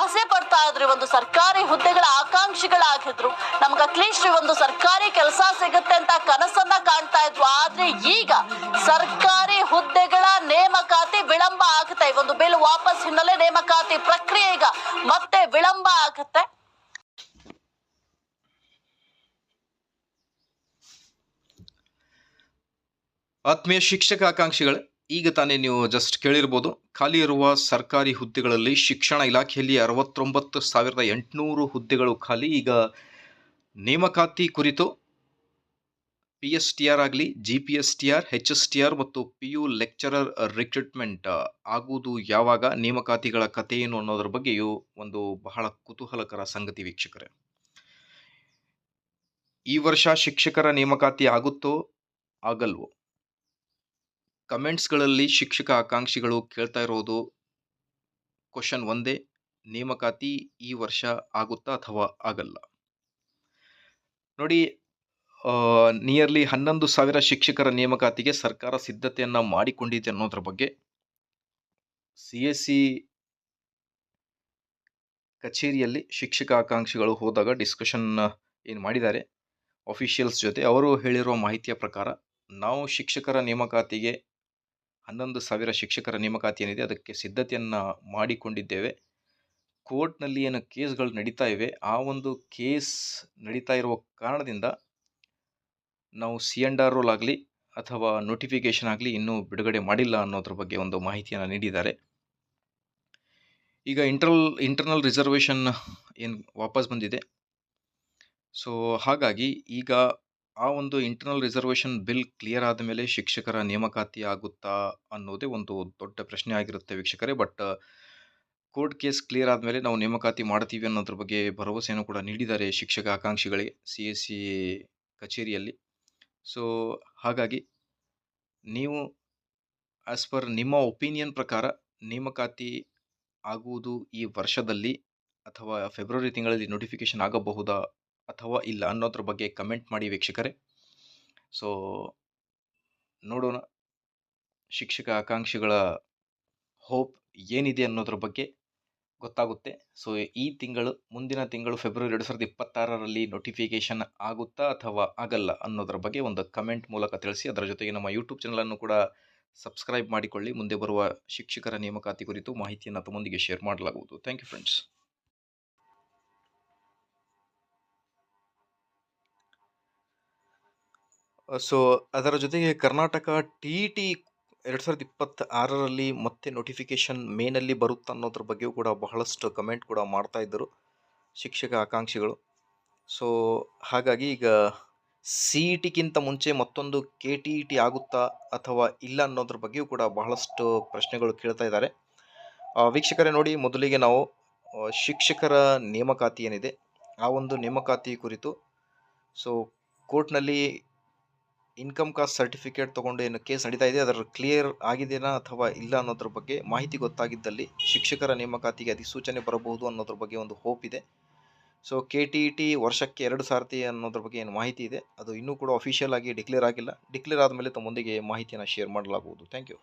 ಆಸೆ ಪಡ್ತಾ ಇದ್ರು, ಒಂದು ಸರ್ಕಾರಿ ಹುದ್ದೆಗಳ ಆಕಾಂಕ್ಷಿಗಳಾಗಿದ್ರು. ನಮ್ಗೆ ಅಟ್ಲೀಸ್ಟ್ ಒಂದು ಸರ್ಕಾರಿ ಕೆಲಸ ಸಿಗುತ್ತೆ ಅಂತ ಕನಸನ್ನ ಕಾಣ್ತಾ ಇದ್ರು. ಆದ್ರೆ ಈಗ ಸರ್ಕಾರಿ ಹುದ್ದೆಗಳ ನೇಮಕಾತಿ ವಿಳಂಬ ಆಗುತ್ತೆ. ಒಂದು ಬಿಲ್ ವಾಪಸ್ ಹಿನ್ನೆಲೆ ನೇಮಕಾತಿ ಪ್ರಕ್ರಿಯೆ ಈಗ ಮತ್ತೆ ವಿಳಂಬ ಆಗುತ್ತೆ. ಆತ್ಮೀಯ ಶಿಕ್ಷಕ ಆಕಾಂಕ್ಷಿಗಳೇ, ಈಗ ತಾನೇ ನೀವು ಜಸ್ಟ್ ಕೇಳಿರ್ಬೋದು, ಖಾಲಿ ಇರುವ ಸರ್ಕಾರಿ ಹುದ್ದೆಗಳಲ್ಲಿ ಶಿಕ್ಷಣ ಇಲಾಖೆಯಲ್ಲಿ 69,800 ಹುದ್ದೆಗಳು ಖಾಲಿ. ಈಗ ನೇಮಕಾತಿ ಕುರಿತು PSTR ಆಗಲಿ, GPSTR, HSTR ಮತ್ತು PU ಲೆಕ್ಚರರ್ ರಿಕ್ರೂಟ್ಮೆಂಟ್ ಆಗುವುದು ಯಾವಾಗ, ನೇಮಕಾತಿಗಳ ಕಥೆ ಏನು ಅನ್ನೋದ್ರ ಬಗ್ಗೆಯೂ ಒಂದು ಬಹಳ ಕುತೂಹಲಕರ ಸಂಗತಿ ವೀಕ್ಷಕರೇ. ಈ ವರ್ಷ ಶಿಕ್ಷಕರ ನೇಮಕಾತಿ ಆಗುತ್ತೋ ಆಗಲ್ವೋ? ಕಮೆಂಟ್ಸ್ಗಳಲ್ಲಿ ಶಿಕ್ಷಕ ಆಕಾಂಕ್ಷಿಗಳು ಕೇಳ್ತಾ ಇರೋದು ಕ್ವಶನ್ ಒಂದೇ, ನೇಮಕಾತಿ ಈ ವರ್ಷ ಆಗುತ್ತಾ ಅಥವಾ ಆಗಲ್ಲ? ನೋಡಿ, ನಿಯರ್ಲಿ 11,000 ಶಿಕ್ಷಕರ ನೇಮಕಾತಿಗೆ ಸರ್ಕಾರ ಸಿದ್ಧತೆಯನ್ನ ಮಾಡಿಕೊಂಡಿದೆ ಅನ್ನೋದ್ರ ಬಗ್ಗೆ CSE ಕಚೇರಿಯಲ್ಲಿ ಶಿಕ್ಷಕ ಆಕಾಂಕ್ಷಿಗಳು ಹೋದಾಗ ಡಿಸ್ಕಷನ್ ಏನು ಮಾಡಿದ್ದಾರೆ ಅಫಿಷಿಯಲ್ಸ್ ಜೊತೆ, ಅವರು ಹೇಳಿರುವ ಮಾಹಿತಿಯ ಪ್ರಕಾರ ನಾವು ಶಿಕ್ಷಕರ ನೇಮಕಾತಿಗೆ 11,000 ಶಿಕ್ಷಕರ ನೇಮಕಾತಿ ಏನಿದೆ ಅದಕ್ಕೆ ಸಿದ್ಧತೆಯನ್ನು ಮಾಡಿಕೊಂಡಿದ್ದೇವೆ. ಕೋರ್ಟ್ನಲ್ಲಿ ಏನು ಕೇಸ್ಗಳು ನಡೀತಾ ಇವೆ, ಆ ಒಂದು ಕೇಸ್ ನಡೀತಾ ಇರುವ ಕಾರಣದಿಂದ ನಾವು C&R ರೋಲ್ ಆಗಲಿ ಅಥವಾ ನೋಟಿಫಿಕೇಶನ್ ಆಗಲಿ ಇನ್ನೂ ಬಿಡುಗಡೆ ಮಾಡಿಲ್ಲ ಅನ್ನೋದ್ರ ಬಗ್ಗೆ ಒಂದು ಮಾಹಿತಿಯನ್ನು ನೀಡಿದ್ದಾರೆ. ಈಗ ಇಂಟರ್ನಲ್ ರಿಸರ್ವೇಷನ್ ಏನು ವಾಪಸ್ ಬಂದಿದೆ. ಸೊ ಹಾಗಾಗಿ ಈಗ ಆ ಒಂದು ಇಂಟರ್ನಲ್ ರಿಸರ್ವೇಷನ್ ಬಿಲ್ ಕ್ಲಿಯರ್ ಆದ ಮೇಲೆ ಶಿಕ್ಷಕರ ನೇಮಕಾತಿ ಆಗುತ್ತಾ ಅನ್ನೋದೇ ಒಂದು ದೊಡ್ಡ ಪ್ರಶ್ನೆ ಆಗಿರುತ್ತೆ ವೀಕ್ಷಕರೇ. ಬಟ್ ಕೋರ್ಟ್ ಕೇಸ್ ಕ್ಲಿಯರ್ ಆದಮೇಲೆ ನಾವು ನೇಮಕಾತಿ ಮಾಡ್ತೀವಿ ಅನ್ನೋದ್ರ ಬಗ್ಗೆ ಭರವಸೆಯನ್ನು ಕೂಡ ನೀಡಿದ್ದಾರೆ ಶಿಕ್ಷಕ ಆಕಾಂಕ್ಷಿಗಳಿಗೆ CSE ಕಚೇರಿಯಲ್ಲಿ. ಸೊ ಹಾಗಾಗಿ ನೀವು ಆಸ್ ಪರ್ ನಿಮ್ಮ ಒಪಿನಿಯನ್ ಪ್ರಕಾರ ನೇಮಕಾತಿ ಆಗುವುದು ಈ ವರ್ಷದಲ್ಲಿ ಅಥವಾ ಫೆಬ್ರವರಿ ತಿಂಗಳಲ್ಲಿ ನೋಟಿಫಿಕೇಶನ್ ಆಗಬಹುದಾ ಅಥವಾ ಇಲ್ಲ ಅನ್ನೋದ್ರ ಬಗ್ಗೆ ಕಮೆಂಟ್ ಮಾಡಿ ವೀಕ್ಷಕರೇ. ಸೊ ನೋಡೋಣ ಶಿಕ್ಷಕ ಆಕಾಂಕ್ಷಿಗಳ ಹೋಪ್ ಏನಿದೆ ಅನ್ನೋದ್ರ ಬಗ್ಗೆ ಗೊತ್ತಾಗುತ್ತೆ. ಸೊ ಈ ತಿಂಗಳು, ಮುಂದಿನ ತಿಂಗಳು ಫೆಬ್ರವರಿ 2026ರಲ್ಲಿ ನೋಟಿಫಿಕೇಶನ್ ಆಗುತ್ತಾ ಅಥವಾ ಆಗಲ್ಲ ಅನ್ನೋದ್ರ ಬಗ್ಗೆ ಒಂದು ಕಮೆಂಟ್ ಮೂಲಕ ತಿಳಿಸಿ. ಅದರ ಜೊತೆಗೆ ನಮ್ಮ ಯೂಟ್ಯೂಬ್ ಚಾನಲನ್ನು ಕೂಡ ಸಬ್ಸ್ಕ್ರೈಬ್ ಮಾಡಿಕೊಳ್ಳಿ. ಮುಂದೆ ಬರುವ ಶಿಕ್ಷಕರ ನೇಮಕಾತಿ ಕುರಿತು ಮಾಹಿತಿಯನ್ನು ತಮ್ಮೊಂದಿಗೆ ಶೇರ್ ಮಾಡಲಾಗುವುದು. Thank you friends. ಸೊ ಅದರ ಜೊತೆಗೆ ಕರ್ನಾಟಕ TET 2026ರಲ್ಲಿ ಮತ್ತೆ ನೋಟಿಫಿಕೇಶನ್ ಮೇನಲ್ಲಿ ಬರುತ್ತಾ ಅನ್ನೋದ್ರ ಬಗ್ಗೆಯೂ ಕೂಡ ಬಹಳಷ್ಟು ಕಮೆಂಟ್ ಕೂಡ ಮಾಡ್ತಾ ಇದ್ದರು ಶಿಕ್ಷಕ ಆಕಾಂಕ್ಷಿಗಳು. ಸೊ ಹಾಗಾಗಿ ಈಗ CETಗಿಂತ ಮುಂಚೆ ಮತ್ತೊಂದು KTET ಆಗುತ್ತಾ ಅಥವಾ ಇಲ್ಲ ಅನ್ನೋದ್ರ ಬಗ್ಗೆಯೂ ಕೂಡ ಬಹಳಷ್ಟು ಪ್ರಶ್ನೆಗಳು ಕೇಳ್ತಾ ಇದ್ದಾರೆ. ವೀಕ್ಷಕರೇ ನೋಡಿ, ಮೊದಲಿಗೆ ನಾವು ಶಿಕ್ಷಕರ ನೇಮಕಾತಿ ಏನಿದೆ ಆ ಒಂದು ನೇಮಕಾತಿ ಕುರಿತು ಸೊ ಕೋರ್ಟ್ನಲ್ಲಿ ಇನ್ಕಮ್ ಕಾಸ್ಟ್ ಸರ್ಟಿಫಿಕೇಟ್ ತೊಗೊಂಡು ಏನು ಕೇಸ್ ನಡೀತಾ ಇದೆ ಅದರ ಕ್ಲಿಯರ್ ಆಗಿದೆಯಾ ಅಥವಾ ಇಲ್ಲ ಅನ್ನೋದ್ರ ಬಗ್ಗೆ ಮಾಹಿತಿ ಗೊತ್ತಾಗಿದ್ದಲ್ಲಿ ಶಿಕ್ಷಕರ ನೇಮಕಾತಿಗೆ ಅಧಿಸೂಚನೆ ಬರಬಹುದು ಅನ್ನೋದ್ರ ಬಗ್ಗೆ ಒಂದು ಹೋಪ್ ಇದೆ. ಸೊ KTET ವರ್ಷಕ್ಕೆ 2 ಸಾರ್ತಿ ಅನ್ನೋದ್ರ ಬಗ್ಗೆ ಏನು ಮಾಹಿತಿ ಇದೆ ಅದು ಇನ್ನೂ ಕೂಡ ಅಫಿಷಿಯಲ್ ಆಗಿ ಡಿಕ್ಲೇರ್ ಆಗಿಲ್ಲ. ಡಿಕ್ಲೇರ್ ಆದಮೇಲೆ ತಮ್ಮೊಂದಿಗೆ ಮಾಹಿತಿಯನ್ನು ಶೇರ್ ಮಾಡಲಾಗುವುದು. Thank you.